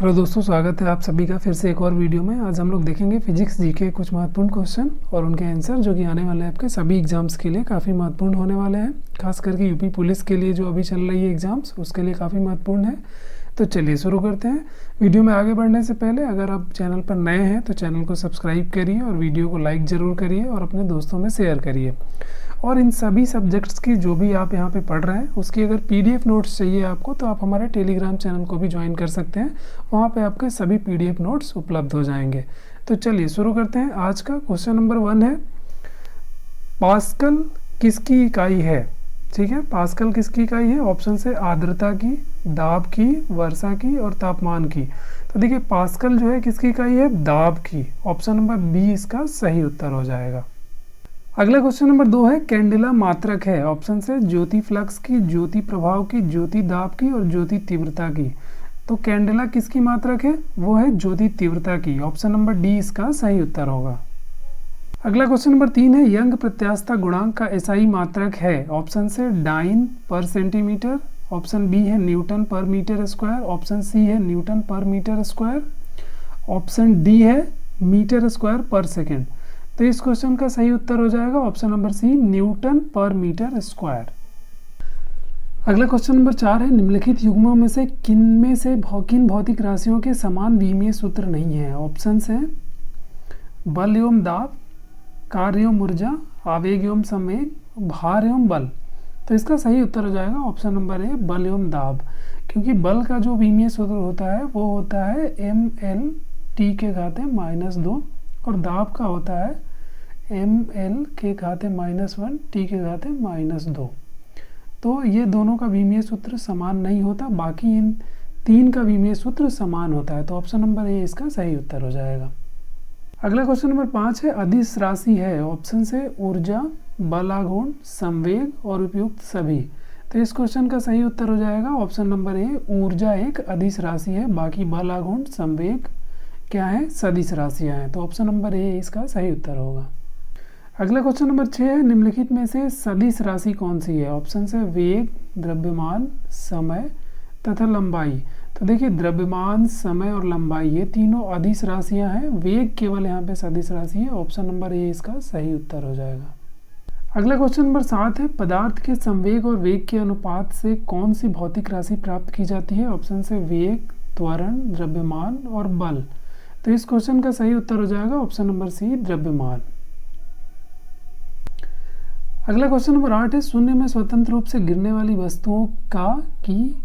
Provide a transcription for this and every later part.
Hello दोस्तों, स्वागत है आप सभी का फिर से एक और वीडियो में। आज हम लोग देखेंगे फिजिक्स जी के कुछ महत्वपूर्ण क्वेश्चन और उनके आंसर, जो कि आने वाले आपके सभी एग्जाम्स के लिए काफ़ी महत्वपूर्ण होने वाले हैं। खास करके यूपी पुलिस के लिए जो अभी चल रही है एग्ज़ाम्स, उसके लिए काफ़ी महत्वपूर्ण है। तो चलिए शुरू करते हैं। वीडियो में आगे बढ़ने से पहले अगर आप चैनल पर नए हैं तो चैनल को सब्सक्राइब करिए और वीडियो को लाइक ज़रूर करिए और अपने दोस्तों में शेयर करिए। और इन सभी सब्जेक्ट्स की जो भी आप यहाँ पे पढ़ रहे हैं उसकी अगर पीडीएफ नोट्स चाहिए आपको, तो आप हमारे टेलीग्राम चैनल को भी ज्वाइन कर सकते हैं। वहाँ पे आपके सभी पीडीएफ नोट्स उपलब्ध हो जाएंगे। तो चलिए शुरू करते हैं। आज का क्वेश्चन नंबर 1 है, पास्कल किसकी इकाई है? ठीक है, पास्कल किसकी इकाई है? ऑप्शन से आर्द्रता की, दाब की, वर्षा की और तापमान की। तो देखिए, पास्कल जो है किसकी इकाई है? दाब की। ऑप्शन नंबर बी इसका सही उत्तर हो जाएगा। अगला क्वेश्चन नंबर 2 है, कैंडेला मात्रक है? ऑप्शन से ज्योति फ्लक्स की, ज्योति प्रभाव की, ज्योति दाब की और ज्योति तीव्रता की। तो कैंडेला किसकी मात्रक है? वो है ज्योति तीव्रता की। ऑप्शन नंबर डी इसका सही उत्तर होगा। अगला क्वेश्चन नंबर 3 है, यंग प्रत्यास्थता गुणांक का एसआई मात्रक है? ऑप्शन से डाइन पर सेंटीमीटर, ऑप्शन बी है न्यूटन पर मीटर स्क्वायर, ऑप्शन सी है न्यूटन पर मीटर स्क्वायर, ऑप्शन डी है मीटर स्क्वायर पर सेकेंड। तो इस क्वेश्चन का सही उत्तर हो जाएगा ऑप्शन नंबर सी, न्यूटन पर मीटर स्क्वायर। अगला क्वेश्चन नंबर 4 है, निम्नलिखित युग्मों में से किन भौतिक राशियों के समान विमीय सूत्र नहीं है? ऑप्शन है बल एवं दाब, कार्य एवं ऊर्जा, आवेग एवं संवेग, भार एवं बल। तो इसका सही उत्तर हो जाएगा ऑप्शन नंबर ए, बल एवं दाब। क्योंकि बल का जो विमीय सूत्र होता है वो होता है ml t⁻², और दाब का होता है ml (-1 t⁻²). तो ये दोनों का विमीय सूत्र समान नहीं होता, बाकी इन तीन का विमीय सूत्र समान होता है। तो ऑप्शन नंबर ए इसका सही उत्तर हो जाएगा। अगला क्वेश्चन नंबर 5 है, अदिश राशि है? ऑप्शन से ऊर्जा, बलाघूर्ण, संवेग और उपयुक्त सभी। तो इस क्वेश्चन का सही उत्तर हो जाएगा ऑप्शन नंबर ए, ऊर्जा एक अदिश राशि है, बाकी बलाघूर्ण, संवेग क्या है? सदिश राशियां हैं। तो ऑप्शन नंबर ए इसका सही उत्तर होगा। अगला क्वेश्चन नंबर 6 है, निम्नलिखित में से सदिश राशि कौन सी है? ऑप्शन से वेग, द्रव्यमान, समय तथा लंबाई। तो देखिए, द्रव्यमान, समय और लंबाई ये तीनों अदिश राशियां हैं। वेग केवल यहाँ पे सदिश राशि है। ऑप्शन नंबर ए इसका सही उत्तर हो जाएगा। अगला क्वेश्चन नंबर 7 है, पदार्थ के संवेग और वेग के अनुपात से कौन सी भौतिक राशि प्राप्त की जाती है? ऑप्शन से वेग, त्वरण, द्रव्यमान और बल। तो इस क्वेश्चन का सही उत्तर हो जाएगा ऑप्शन नंबर सी, द्रव्यमान। अगला क्वेश्चन नंबर 8 है, शून्य में स्वतंत्र रूप से गिरने वाली वस्तुओं की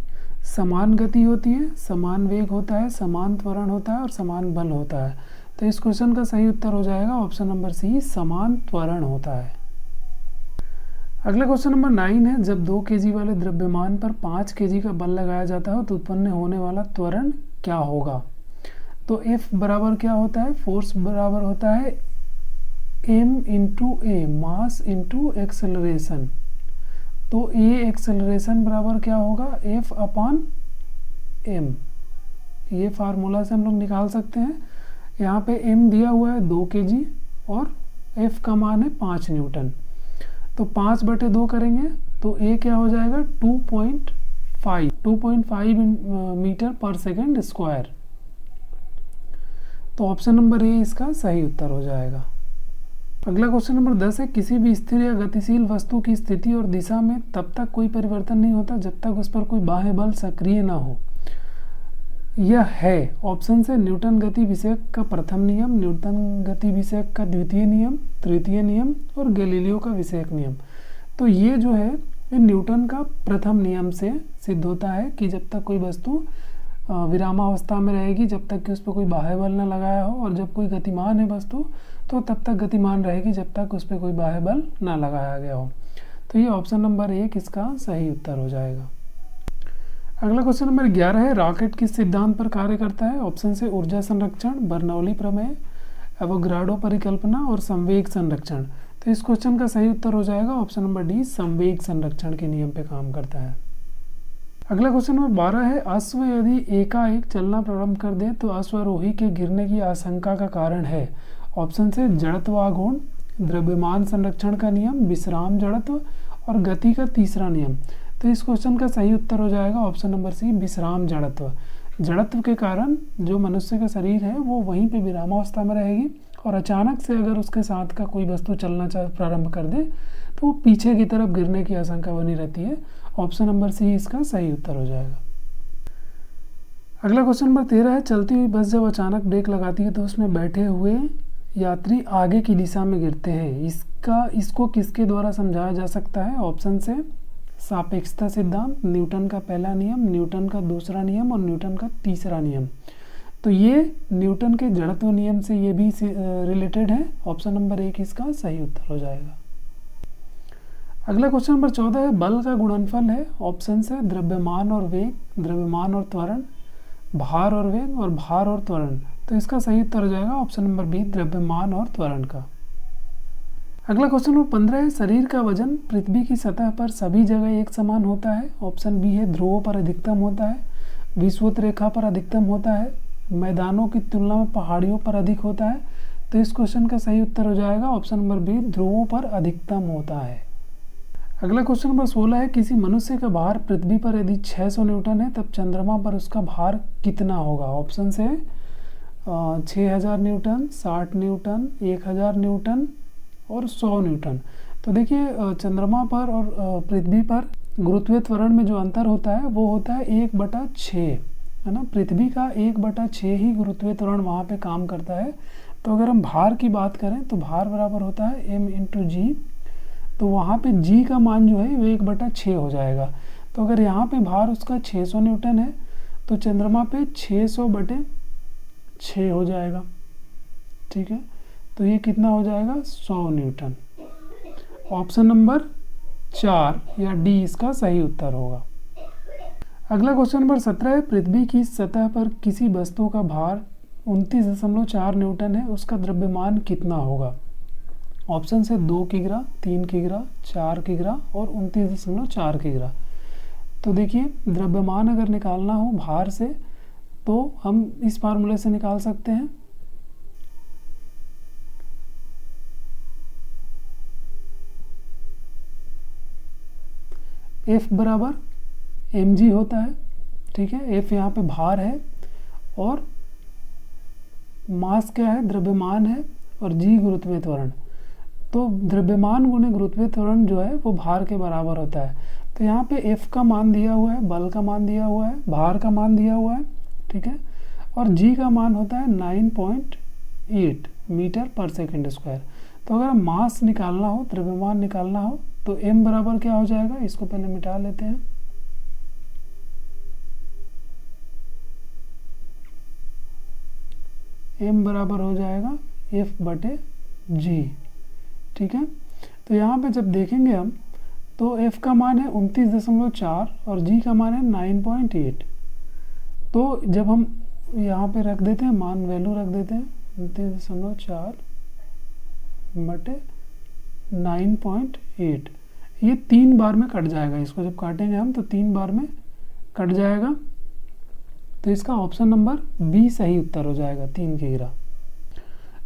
समान गति होती है, समान वेग होता है, समान त्वरण होता है और समान बल होता है। तो इस क्वेश्चन का सही उत्तर हो जाएगा ऑप्शन नंबर सी, समान त्वरण होता है। अगला क्वेश्चन नंबर 9 है, जब 2 kg वाले द्रव्यमान पर 5 kg का बल लगाया जाता है तो उत्पन्न होने वाला त्वरण क्या होगा? तो F बराबर क्या होता है? फोर्स बराबर होता है m इंटू ए, मास इंटू एक्सेलरेशन। तो A एक्सेलरेशन बराबर क्या होगा? F upon m। ये फार्मूला से हम लोग निकाल सकते हैं। यहाँ पे m दिया हुआ है 2 kg और F का मान है 5 न्यूटन। तो 5/2 करेंगे तो A क्या हो जाएगा? 2.5 मीटर पर सेकेंड स्क्वायर। तो ऑप्शन नंबर ए इसका सही उत्तर हो जाएगा। अगला क्वेश्चन नंबर 10 है, किसी भी स्थिर या गतिशील वस्तु की स्थिति और दिशा में तब तक कोई परिवर्तन नहीं होता जब तक उस पर कोई बाह्य बल सक्रिय ना हो। यह है ऑप्शन से न्यूटन गति विषयक का प्रथम नियम, न्यूटन गति विषयक का द्वितीय नियम, तृतीय नियम और गैलीलियो का विषयक नियम। तो ये जो है ये न्यूटन का प्रथम नियम से सिद्ध होता है कि जब तक कोई वस्तु विरामावस्था में रहेगी, जब तक कि उस पर कोई बाह्य बल न लगाया हो, और जब कोई गतिमान है वस्तु तो तब तक गतिमान रहेगी जब तक उस पर कोई बाह्य बल न लगाया गया हो। तो ये ऑप्शन नंबर 1 इसका सही उत्तर हो जाएगा। अगला क्वेश्चन नंबर 11 है, रॉकेट किस सिद्धांत पर कार्य करता है? ऑप्शन से ऊर्जा संरक्षण, बर्नौली प्रमेय, एवोगाड्रो परिकल्पना और संवेग संरक्षण। तो इस क्वेश्चन का सही उत्तर हो जाएगा ऑप्शन नंबर डी, संवेग संरक्षण के नियम पे काम करता है। अगला क्वेश्चन नंबर 12 है, अश्व यदि एकाएक चलना प्रारंभ कर दे तो अश्वारोही के गिरने की आशंका का कारण है? ऑप्शन से जड़त्वाघूर्ण, द्रव्यमान संरक्षण का नियम, विश्राम जड़त्व और गति का तीसरा नियम। तो इस क्वेश्चन का सही उत्तर हो जाएगा ऑप्शन नंबर सी, विश्राम जड़त्व। जड़त्व के कारण जो मनुष्य का शरीर है वो वहीं पे विरामावस्था में रहेगी और अचानक से अगर उसके साथ का कोई वस्तु चलना प्रारंभ कर दे तो वो पीछे की तरफ गिरने की आशंका बनी रहती है। ऑप्शन नंबर सी इसका सही उत्तर हो जाएगा। अगला क्वेश्चन नंबर 13 है, चलती हुई बस जब अचानक ब्रेक लगाती है तो उसमें बैठे हुए यात्री आगे की दिशा में गिरते हैं। इसको किसके द्वारा समझाया जा सकता है? ऑप्शन से सापेक्षता सिद्धांत, न्यूटन का पहला नियम, न्यूटन का दूसरा नियम और न्यूटन का तीसरा नियम। तो ये न्यूटन के जड़त्व नियम से ये भी रिलेटेड है। ऑप्शन नंबर 1 इसका सही उत्तर हो जाएगा। अगला क्वेश्चन नंबर 14 है, बल का गुणनफल है। ऑप्शन से द्रव्यमान और वेग, द्रव्यमान और त्वरण, भार और वेग और भार और त्वरण। तो इसका सही उत्तर हो जाएगा ऑप्शन नंबर बी, द्रव्यमान और त्वरण का। अगला क्वेश्चन नंबर 15 है, शरीर का वजन पृथ्वी की सतह पर सभी जगह एक समान होता है। ऑप्शन बी है ध्रुवों पर अधिकतम होता है, विषुवत रेखा पर अधिकतम होता है, मैदानों की तुलना में पहाड़ियों पर अधिक होता है। तो इस क्वेश्चन का सही उत्तर हो जाएगा ऑप्शन नंबर बी, ध्रुवों पर अधिकतम होता है। अगला क्वेश्चन नंबर 16 है, किसी मनुष्य का भार पृथ्वी पर यदि 600 न्यूटन है तब चंद्रमा पर उसका भार कितना होगा? ऑप्शन से 6000 न्यूटन, 60 न्यूटन, 1000 न्यूटन और 100 न्यूटन। तो देखिए चंद्रमा पर और पृथ्वी पर गुरुत्वीय त्वरण में जो अंतर होता है वो होता है 1/6, है ना। पृथ्वी का 1/6 ही गुरुत्वीय त्वरण वहाँ पे काम करता है। तो अगर हम भार की बात करें तो भार बराबर होता है m/g। तो वहाँ पे g का मान जो है वो 1/6 हो जाएगा। तो अगर यहाँ पे भार उसका 600 न्यूटन है तो चंद्रमा पे 600/6 हो जाएगा, ठीक है। तो ये कितना हो जाएगा? 100 न्यूटन। ऑप्शन नंबर 4 या डी इसका सही उत्तर होगा। अगला क्वेश्चन नंबर 17 है, पृथ्वी की सतह पर किसी वस्तु का भार 29.4 न्यूटन है, उसका द्रव्यमान कितना होगा? ऑप्शन से 2 किग्रा, 3 किग्रा, 4 किग्रा और 29.4 किग्रा। तो देखिए द्रव्यमान अगर निकालना हो भार से तो हम इस फार्मूले से निकाल सकते हैं। F बराबर mg होता है, ठीक है। F यहाँ पे भार है और मास क्या है? द्रव्यमान है और g गुरुत्वीय त्वरण। तो द्रव्यमान गुणे गुरुत्वीय त्वरण जो है वो भार के बराबर होता है। तो यहाँ पे F का मान दिया हुआ है, बल का मान दिया हुआ है, भार का मान दिया हुआ है, ठीक है। और g का मान होता है 9.8 मीटर पर सेकंड स्क्वायर। तो अगर मास निकालना हो, द्रव्यमान निकालना हो तो m बराबर क्या हो जाएगा? इसको पहले मिटा लेते हैं। m बराबर हो जाएगा F/g, ठीक है। तो यहाँ पे जब देखेंगे हम तो F का मान है 29.4 और g का मान है 9.8। तो जब हम यहाँ पे रख देते हैं मान, वैल्यू रख देते हैं 29.4/9.8, ये 3 बार में कट जाएगा। इसको जब काटेंगे हम तो 3 बार में कट जाएगा। तो इसका ऑप्शन नंबर बी सही उत्तर हो जाएगा, 3 किग्रा।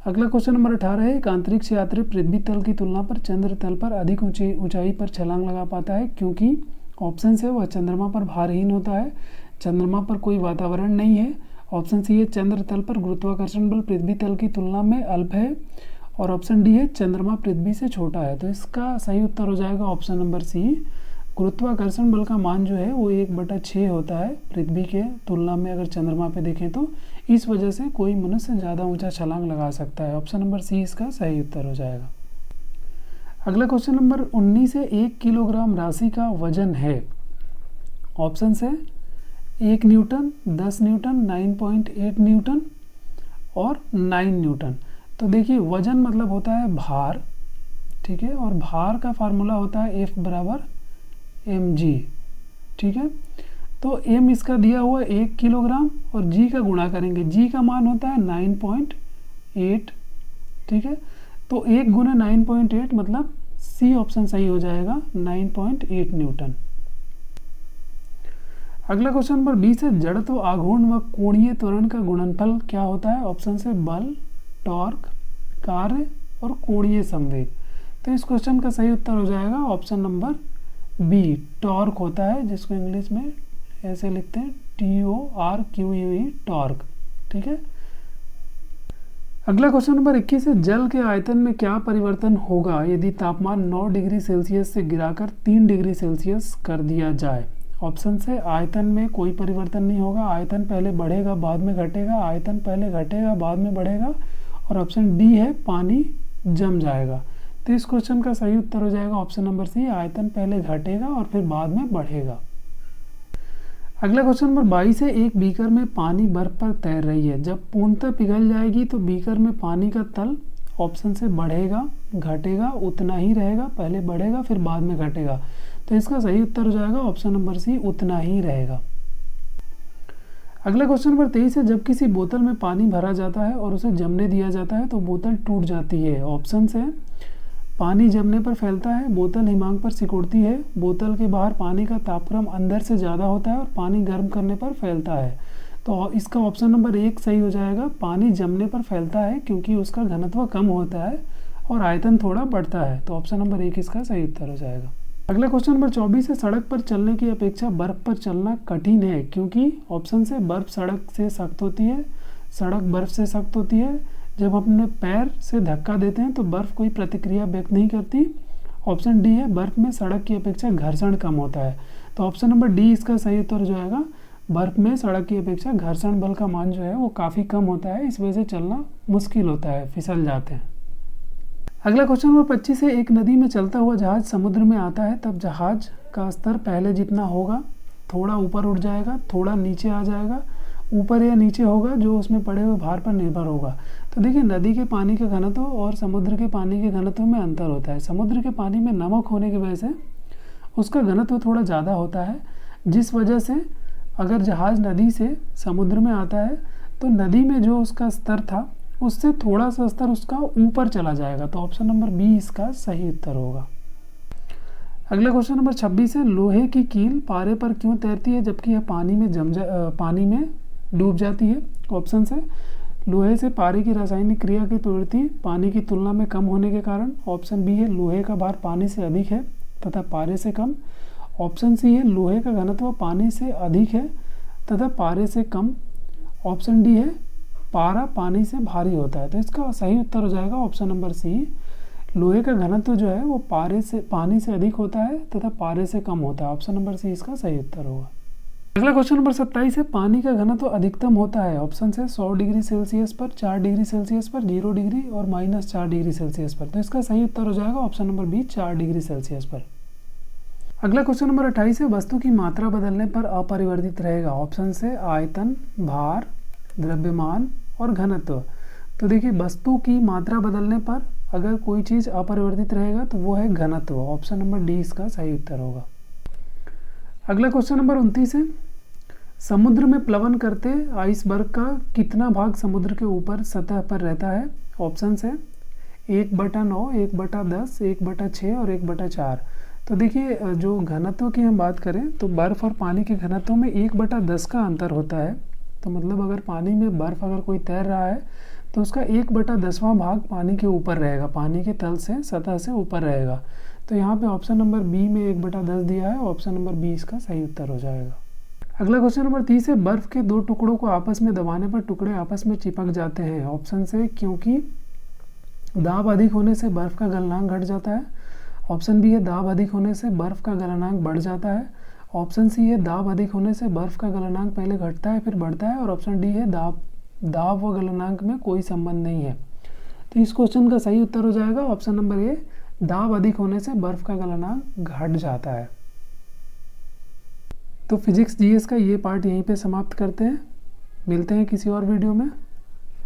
अगला क्वेश्चन नंबर 18 है, एक अंतरिक्ष यात्री पृथ्वी तल की तुलना पर चंद्र तल पर अधिक ऊंचाई पर छलांग लगा पाता है क्योंकि? ऑप्शन से वह चंद्रमा पर भारहीन होता है, चंद्रमा पर कोई वातावरण नहीं है। ऑप्शन सी है चंद्र तल पर गुरुत्वाकर्षण बल पृथ्वी तल की तुलना में अल्प है और ऑप्शन डी है चंद्रमा पृथ्वी से छोटा है। तो इसका सही उत्तर हो जाएगा ऑप्शन नंबर सी, गुरुत्वाकर्षण बल का मान जो है वो 1/6 होता है पृथ्वी के तुलना में। अगर चंद्रमा पे देखें तो इस वजह से कोई मनुष्य ज़्यादा ऊंचा छलांग लगा सकता है। ऑप्शन नंबर सी इसका सही उत्तर हो जाएगा। अगला क्वेश्चन नंबर 19 है, 1 किलोग्राम राशि का वजन है। ऑप्शन से 1 न्यूटन, 10 न्यूटन, 9.8 न्यूटन और 9 न्यूटन। तो देखिए वजन मतलब होता है भार, ठीक है। और भार का फार्मूला होता है F बराबर mg, ठीक है। तो m इसका दिया हुआ 1 किलोग्राम और g का गुणा करेंगे, g का मान होता है 9.8, ठीक है। तो 1 गुना 9.8 मतलब सी ऑप्शन सही हो जाएगा, 9.8 न्यूटन। अगला क्वेश्चन नंबर 20 है, जड़त्व, आघूर्ण व कोणीय त्वरण का गुणनफल क्या होता है? ऑप्शन से बल, टॉर्क, कार्य और कोणीय संवेग। तो इस क्वेश्चन का सही उत्तर हो जाएगा ऑप्शन नंबर बी, टॉर्क होता है, जिसको इंग्लिश में ऐसे लिखते हैं TORQUE, टॉर्क। ठीक है। अगला क्वेश्चन नंबर 21 है, जल के आयतन में क्या परिवर्तन होगा यदि तापमान 9 डिग्री सेल्सियस से गिराकर 3 डिग्री सेल्सियस कर दिया जाए। ऑप्शन से आयतन में कोई परिवर्तन नहीं होगा, आयतन पहले बढ़ेगा बाद में घटेगा, आयतन पहले घटेगा बाद में बढ़ेगा, और ऑप्शन डी है पानी जम जाएगा। तो इस क्वेश्चन का सही उत्तर हो जाएगा ऑप्शन नंबर सी, आयतन पहले घटेगा और फिर बाद में बढ़ेगा। अगला क्वेश्चन नंबर 22 है, एक बीकर में पानी बर्फ पर तैर रही है, जब पूर्णतः पिघल जाएगी तो बीकर में पानी का तल ऑप्शन से बढ़ेगा, घटेगा, उतना ही रहेगा, पहले बढ़ेगा फिर बाद में घटेगा। तो इसका सही उत्तर हो जाएगा ऑप्शन नंबर सी, उतना ही रहेगा। अगला क्वेश्चन नंबर 23 है, जब किसी बोतल में पानी भरा जाता है और उसे जमने दिया जाता है तो बोतल टूट जाती है। ऑप्शन है पानी जमने पर फैलता है, बोतल हिमांक पर सिकुड़ती है, बोतल के बाहर पानी का तापक्रम अंदर से ज़्यादा होता है और पानी गर्म करने पर फैलता है। तो इसका ऑप्शन नंबर 1 सही हो जाएगा, पानी जमने पर फैलता है क्योंकि उसका घनत्व कम होता है और आयतन थोड़ा बढ़ता है। तो ऑप्शन नंबर 1 इसका सही उत्तर हो जाएगा। अगला क्वेश्चन नंबर 24 है, सड़क पर चलने की अपेक्षा बर्फ़ पर चलना कठिन है क्योंकि ऑप्शन से बर्फ़ सड़क से सख्त होती है, सड़क बर्फ़ से सख्त होती है, जब अपने पैर से धक्का देते हैं तो बर्फ़ कोई प्रतिक्रिया व्यक्त नहीं करती। ऑप्शन डी है, बर्फ़ में सड़क की अपेक्षा घर्षण कम होता है। तो ऑप्शन नंबर डी इसका सही उत्तर हो जाएगा, बर्फ़ में सड़क की अपेक्षा घर्षण बल का मान जो है वो काफ़ी कम होता है, इस वजह से चलना मुश्किल होता है, फिसल जाते हैं। अगला क्वेश्चन नंबर 25 है, एक नदी में चलता हुआ जहाज समुद्र में आता है तब जहाज का स्तर पहले जितना होगा थोड़ा ऊपर उठ जाएगा, थोड़ा नीचे आ जाएगा, ऊपर या नीचे होगा, जो उसमें पड़े हुए भार पर निर्भर होगा। तो देखिए, नदी के पानी के घनत्व और समुद्र के पानी के घनत्व में अंतर होता है। समुद्र के पानी में नमक होने की वजह से उसका घनत्व थोड़ा ज़्यादा होता है, जिस वजह से अगर जहाज़ नदी से समुद्र में आता है तो नदी में जो उसका स्तर था उससे थोड़ा सा स्तर उसका ऊपर चला जाएगा। तो ऑप्शन नंबर बी इसका सही उत्तर होगा। अगला क्वेश्चन नंबर 26 है, लोहे की कील पारे पर क्यों तैरती है जबकि यह पानी में डूब जाती है। ऑप्शन है, लोहे से पारे की रासायनिक क्रिया की प्रवृत्ति पानी की तुलना में कम होने के कारण। ऑप्शन बी है, लोहे का भार पानी से अधिक है तथा पारे से कम। ऑप्शन सी है, लोहे का घनत्व पानी से अधिक है तथा पारे से कम। ऑप्शन डी है, पारा पानी से भारी होता है। तो इसका सही उत्तर हो जाएगा ऑप्शन नंबर सी, लोहे का घनत्व जो है वो पानी से अधिक होता है तथा पारे से कम होता है। ऑप्शन नंबर सी इसका सही उत्तर होगा। अगला क्वेश्चन नंबर 27 है, पानी का घनत्व अधिकतम होता है। ऑप्शन है 100 डिग्री सेल्सियस पर, 4 डिग्री सेल्सियस पर, 0 डिग्री और -4 डिग्री सेल्सियस पर। तो इसका सही उत्तर हो जाएगा option number B, 4 degree Celsius पर। अगला क्वेश्चन नंबर 28 है, वस्तु की मात्रा बदलने पर अपरिवर्तित रहेगा। ऑप्शन है आयतन, भार, द्रव्यमान और घनत्व। तो देखिए, वस्तु की मात्रा बदलने पर अगर कोई चीज़ अपरिवर्तित रहेगा तो वो है घनत्व। ऑप्शन नंबर डी इसका सही उत्तर होगा। अगला क्वेश्चन नंबर 29 है, समुद्र में प्लवन करते आइसबर्ग का कितना भाग समुद्र के ऊपर सतह पर रहता है। ऑप्शन है 1/9, 1/10, 1/6 और 1/4। तो देखिए, जो घनत्व की हम बात करें तो बर्फ़ और पानी के घनत्व में 1/10 का अंतर होता है। तो मतलब अगर पानी में बर्फ़ अगर कोई तैर रहा है तो उसका 1/10वां भाग पानी के ऊपर रहेगा, पानी के तल से सतह से ऊपर रहेगा। तो यहाँ पे ऑप्शन नंबर बी में 1/10 दिया है, ऑप्शन नंबर बी इसका सही उत्तर हो जाएगा। अगला क्वेश्चन नंबर 30 है, बर्फ़ के 2 टुकड़ों को आपस में दबाने पर टुकड़े आपस में चिपक जाते हैं। ऑप्शन से क्योंकि दाब अधिक होने से बर्फ़ का गलनांक घट जाता है। ऑप्शन बी है, दाब अधिक होने से बर्फ़ का गलनांक बढ़ जाता है। ऑप्शन सी है, दाब अधिक होने से बर्फ़ का गलनांक पहले घटता है फिर बढ़ता है। और ऑप्शन डी है, दाब व गलनांक में कोई संबंध नहीं है। तो इस क्वेश्चन का सही उत्तर हो जाएगा ऑप्शन नंबर ए, दाब अधिक होने से बर्फ़ का गलनांक घट जाता है। तो फिजिक्स जीएस का ये पार्ट यहीं पे समाप्त करते हैं। मिलते हैं किसी और वीडियो में।